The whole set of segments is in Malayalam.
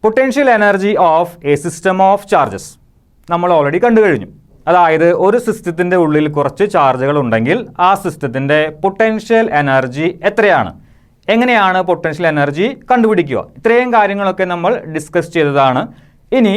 Potential energy of a system of charges നമ്മൾ ഓൾറെഡി കണ്ടു കഴിഞ്ഞു. അതായത് ഒരു സിസ്റ്റത്തിൻ്റെ ഉള്ളിൽ കുറച്ച് ചാർജുകൾ ഉണ്ടെങ്കിൽ ആ സിസ്റ്റത്തിൻ്റെ പൊട്ടൻഷ്യൽ എനർജി എത്രയാണ്, എങ്ങനെയാണ് പൊട്ടൻഷ്യൽ എനർജി കണ്ടുപിടിക്കുക, ഇത്രയും കാര്യങ്ങളൊക്കെ നമ്മൾ ഡിസ്കസ് ചെയ്തതാണ്. ഇനി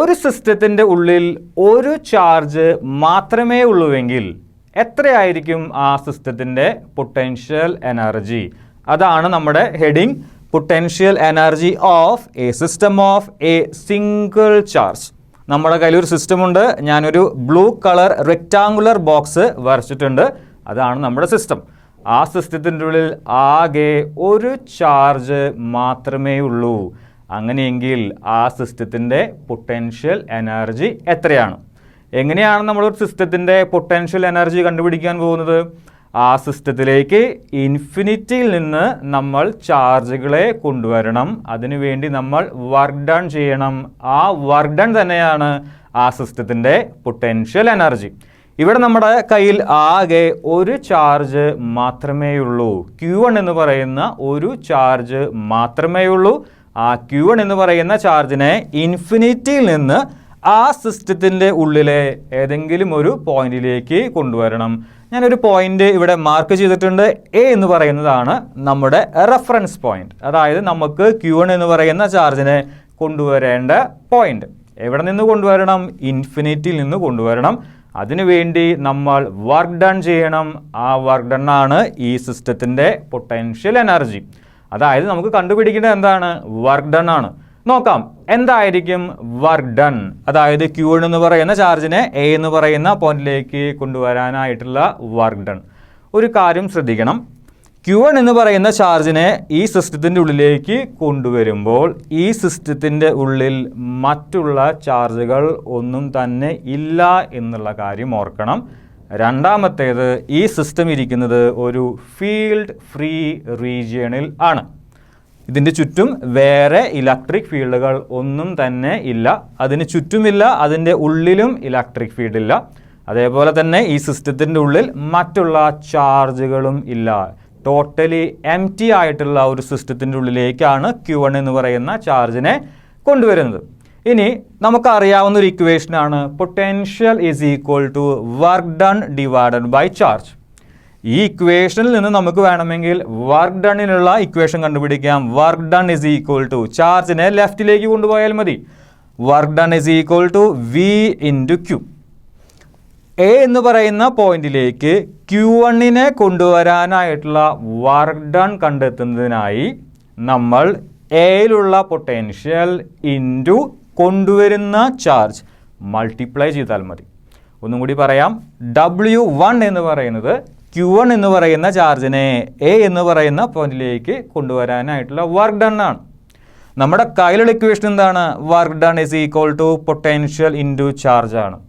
ഒരു സിസ്റ്റത്തിൻ്റെ ഉള്ളിൽ ഒരു ചാർജ് മാത്രമേ ഉള്ളുവെങ്കിൽ എത്രയായിരിക്കും ആ സിസ്റ്റത്തിൻ്റെ പൊട്ടൻഷ്യൽ എനർജി? അതാണ് നമ്മുടെ heading, potential energy of a system of a single charge. നമ്മുടെ കയ്യിലൊരു സിസ്റ്റമുണ്ട്, ഞാനൊരു ബ്ലൂ കളർ റെക്റ്റാങ്കുലർ ബോക്സ് വരച്ചിട്ടുണ്ട്, അതാണ് നമ്മുടെ സിസ്റ്റം. ആ സിസ്റ്റത്തിൻ്റെ ഉള്ളിൽ ആകെ ഒരു ചാർജ് മാത്രമേ ഉള്ളൂ. അങ്ങനെയെങ്കിൽ ആ സിസ്റ്റത്തിൻ്റെ പൊട്ടൻഷ്യൽ എനർജി എത്രയാണ്? എങ്ങനെയാണ് നമ്മളൊരു സിസ്റ്റത്തിൻ്റെ പൊട്ടൻഷ്യൽ എനർജി കണ്ടുപിടിക്കാൻ പോകുന്നത്? ആ സിസ്റ്റത്തിലേക്ക് ഇൻഫിനിറ്റിയിൽ നിന്ന് നമ്മൾ ചാർജുകളെ കൊണ്ടുവരണം. അതിനുവേണ്ടി നമ്മൾ വർക്ക് ഡൺ ചെയ്യണം. ആ വർക്ക് ഡൺ തന്നെയാണ് ആ സിസ്റ്റത്തിൻ്റെ പൊട്ടൻഷ്യൽ എനർജി. ഇവിടെ നമ്മുടെ കയ്യിൽ ആകെ ഒരു ചാർജ് മാത്രമേ ഉള്ളൂ. Q1 എന്ന് പറയുന്ന ഒരു ചാർജ് മാത്രമേ ഉള്ളൂ. ആ Q1 എന്ന് പറയുന്ന ചാർജിനെ ഇൻഫിനിറ്റിയിൽ നിന്ന് ആ സിസ്റ്റത്തിൻ്റെ ഉള്ളിലെ ഏതെങ്കിലും ഒരു പോയിന്റിലേക്ക് കൊണ്ടുവരണം. ഞാനൊരു പോയിന്റ് ഇവിടെ മാർക്ക് ചെയ്തിട്ടുണ്ട്. എ എന്ന് പറയുന്നതാണ് നമ്മുടെ റെഫറൻസ് പോയിന്റ്. അതായത് നമുക്ക് Q1 എന്ന് പറയുന്ന ചാർജിനെ കൊണ്ടുവരേണ്ട പോയിന്റ് എവിടെ നിന്ന് കൊണ്ടുവരണം? ഇൻഫിനിറ്റിയിൽ നിന്ന് കൊണ്ടുവരണം. അതിനുവേണ്ടി നമ്മൾ വർക്ക് ഡൺ ചെയ്യണം. ആ വർക്ക് ഡൺ ആണ് ഈ സിസ്റ്റത്തിൻ്റെ പൊട്ടൻഷ്യൽ എനർജി. അതായത് നമുക്ക് കണ്ടുപിടിക്കേണ്ടത് എന്താണ്? വർക്ക് ഡൺ ആണ്. നോക്കാം എന്തായിരിക്കും വർക്ക് ഡൺ. അതായത് Q1 എന്ന് പറയുന്ന ചാർജിനെ എ എന്ന് പറയുന്ന പോയിന്റിലേക്ക് കൊണ്ടുവരാനായിട്ടുള്ള വർക്ക് ഡൺ. ഒരു കാര്യം ശ്രദ്ധിക്കണം, Q1 എന്ന് പറയുന്ന ചാർജിനെ ഈ സിസ്റ്റത്തിൻ്റെ ഉള്ളിലേക്ക് കൊണ്ടുവരുമ്പോൾ ഈ സിസ്റ്റത്തിൻ്റെ ഉള്ളിൽ മറ്റുള്ള ചാർജുകൾ ഒന്നും തന്നെ ഇല്ല എന്നുള്ള കാര്യം ഓർക്കണം. രണ്ടാമത്തേത്, ഈ സിസ്റ്റം ഇരിക്കുന്നത് ഒരു ഫീൽഡ് ഫ്രീ റീജിയണിൽ ആണ്. ഇതിൻ്റെ ചുറ്റും വേറെ ഇലക്ട്രിക് ഫീൽഡുകൾ ഒന്നും തന്നെ ഇല്ല. അതിന് ചുറ്റുമില്ല, അതിൻ്റെ ഉള്ളിലും ഇലക്ട്രിക് ഫീൽഡ് ഇല്ല. അതേപോലെ തന്നെ ഈ സിസ്റ്റത്തിൻ്റെ ഉള്ളിൽ മറ്റുള്ള ചാർജുകളും ഇല്ല. ടോട്ടലി എംപ്റ്റി ആയിട്ടുള്ള ഒരു സിസ്റ്റത്തിൻ്റെ ഉള്ളിലേക്കാണ് Q1 എന്ന് പറയുന്ന ചാർജിനെ കൊണ്ടുവരുന്നത്. ഇനി നമുക്കറിയാവുന്ന ഒരു ഇക്വേഷനാണ് potential is equal to work done divided by charge. ഈ ഇക്വേഷനിൽ നിന്ന് നമുക്ക് വേണമെങ്കിൽ വർക്ക് ഡണ്ണിനുള്ള ഇക്വേഷൻ കണ്ടുപിടിക്കാം. Work done is equal to ചാർജിനെ ലെഫ്റ്റിലേക്ക് കൊണ്ടുപോയാൽ മതി. Work done is equal to V into Q. A എന്ന് പറയുന്ന പോയിന്റിലേക്ക് Q1നെ കൊണ്ടുവരാനായിട്ടുള്ള വർക്ക് ഡൺ കണ്ടെത്തുന്നതിനായി നമ്മൾ എയിലുള്ള പൊട്ടൻഷ്യൽ ഇൻറ്റു കൊണ്ടുവരുന്ന ചാർജ് മൾട്ടിപ്ലൈ ചെയ്താൽ മതി. ഒന്നും കൂടി പറയാം, W1 എന്ന് പറയുന്നത് Q1 എന്ന് പറയുന്ന ചാർജിനെ എ എന്ന് പറയുന്ന പോയിന്റിലേക്ക് കൊണ്ടുവരാനായിട്ടുള്ള വർക്ക് ഡൺ ആണ്. നമ്മുടെ കയ്യിലുള്ള ഇക്വേഷൻ എന്താണ്? Work done is equal to potential into charge ആണ്.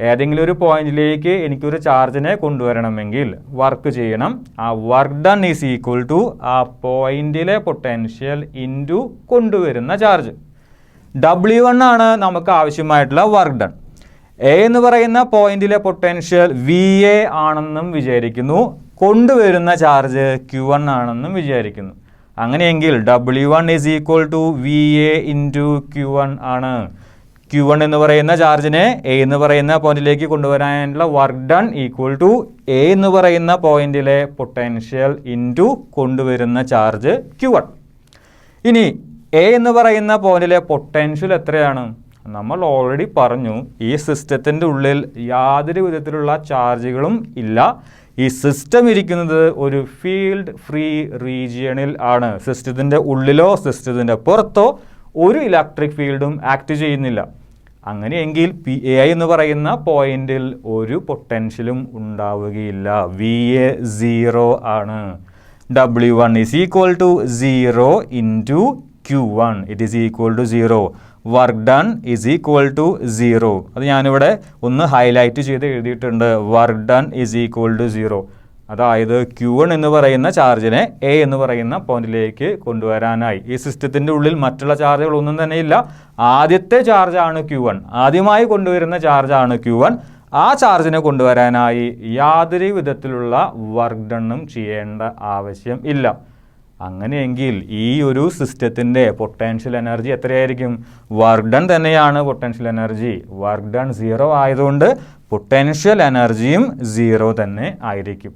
ഏതെങ്കിലും ഒരു പോയിന്റിലേക്ക് എനിക്കൊരു ചാർജിനെ കൊണ്ടുവരണമെങ്കിൽ വർക്ക് ചെയ്യണം. ആ work done is equal to ആ പോയിന്റിലെ പൊട്ടൻഷ്യൽ ഇൻറ്റു കൊണ്ടുവരുന്ന ചാർജ്. W1 ആണ് നമുക്ക് ആവശ്യമായിട്ടുള്ള വർക്ക് ഡൺ. എ എന്ന് പറയുന്ന പോയിന്റിലെ പൊട്ടൻഷ്യൽ VA ആണെന്നും വിചാരിക്കുന്നു, കൊണ്ടുവരുന്ന ചാർജ് Q1 ആണെന്നും വിചാരിക്കുന്നു. അങ്ങനെയെങ്കിൽ W1 is equal to VA into Q1 ആണ്. Q1 എന്ന് പറയുന്ന ചാർജിനെ എ എന്ന് പറയുന്ന പോയിന്റിലേക്ക് കൊണ്ടുവരാനുള്ള work done equal to A എന്ന് പറയുന്ന പോയിന്റിലെ പൊട്ടൻഷ്യൽ ഇൻറ്റു കൊണ്ടുവരുന്ന ചാർജ് Q1. ഇനി എ എന്ന് പറയുന്ന പോയിന്റിലെ പൊട്ടൻഷ്യൽ എത്രയാണ്? നമ്മൾ ഓൾറെഡി പറഞ്ഞു, ഈ സിസ്റ്റത്തിൻ്റെ ഉള്ളിൽ യാതൊരു വിധത്തിലുള്ള ചാർജുകളും ഇല്ല. ഈ സിസ്റ്റം ഇരിക്കുന്നത് ഒരു ഫീൽഡ് ഫ്രീ റീജിയണിൽ ആണ്. സിസ്റ്റത്തിൻ്റെ ഉള്ളിലോ സിസ്റ്റത്തിൻ്റെ പുറത്തോ ഒരു ഇലക്ട്രിക് ഫീൽഡും ആക്ട് ചെയ്യുന്നില്ല. അങ്ങനെയെങ്കിൽ PA എന്ന് പറയുന്ന പോയിന്റിൽ ഒരു പൊട്ടൻഷ്യലും ഉണ്ടാവുകയില്ല. VA 0 ആണ്. W1 is equal to 0 into Q1. It is equal to 0. Work done is equal to 0. അത് ഞാനിവിടെ ഒന്ന് ഹൈലൈറ്റ് ചെയ്ത് എഴുതിയിട്ടുണ്ട്. Work done is equal to 0. അതായത് Q1 എന്ന് പറയുന്ന ചാർജിനെ എ എന്ന് പറയുന്ന പോയിന്റിലേക്ക് കൊണ്ടുവരാനായി ഈ സിസ്റ്റത്തിൻ്റെ ഉള്ളിൽ മറ്റുള്ള ചാർജുകളൊന്നും തന്നെ ഇല്ല. ആദ്യത്തെ ചാർജാണ് Q1, ആദ്യമായി കൊണ്ടുവരുന്ന ചാർജാണ് Q1. ആ ചാർജിനെ കൊണ്ടുവരാനായി യാതൊരു വിധത്തിലുള്ള വർക്ക് ഡണ്ണും ചെയ്യേണ്ട ആവശ്യം ഇല്ല. അങ്ങനെയെങ്കിൽ ഈ ഒരു സിസ്റ്റത്തിൻ്റെ പൊട്ടൻഷ്യൽ എനർജി എത്രയായിരിക്കും? വർക്ക് ഡൺ തന്നെയാണ് പൊട്ടൻഷ്യൽ എനർജി. വർക്ക് ഡൺ 0 ആയതുകൊണ്ട് പൊട്ടൻഷ്യൽ എനർജിയും 0 തന്നെ ആയിരിക്കും.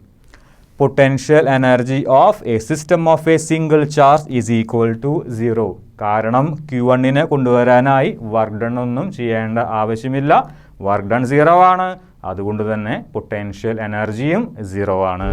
Potential energy of a system of a single charge is equal to 0. കാരണം Q1നെ കൊണ്ടുവരാനായി വർക്ക് ഡൺ ഒന്നും ചെയ്യേണ്ട ആവശ്യമില്ല. വർക്ക് ഡൺ 0 ആണ്. അതുകൊണ്ട് തന്നെ പൊട്ടൻഷ്യൽ എനർജിയും 0 ആണ്.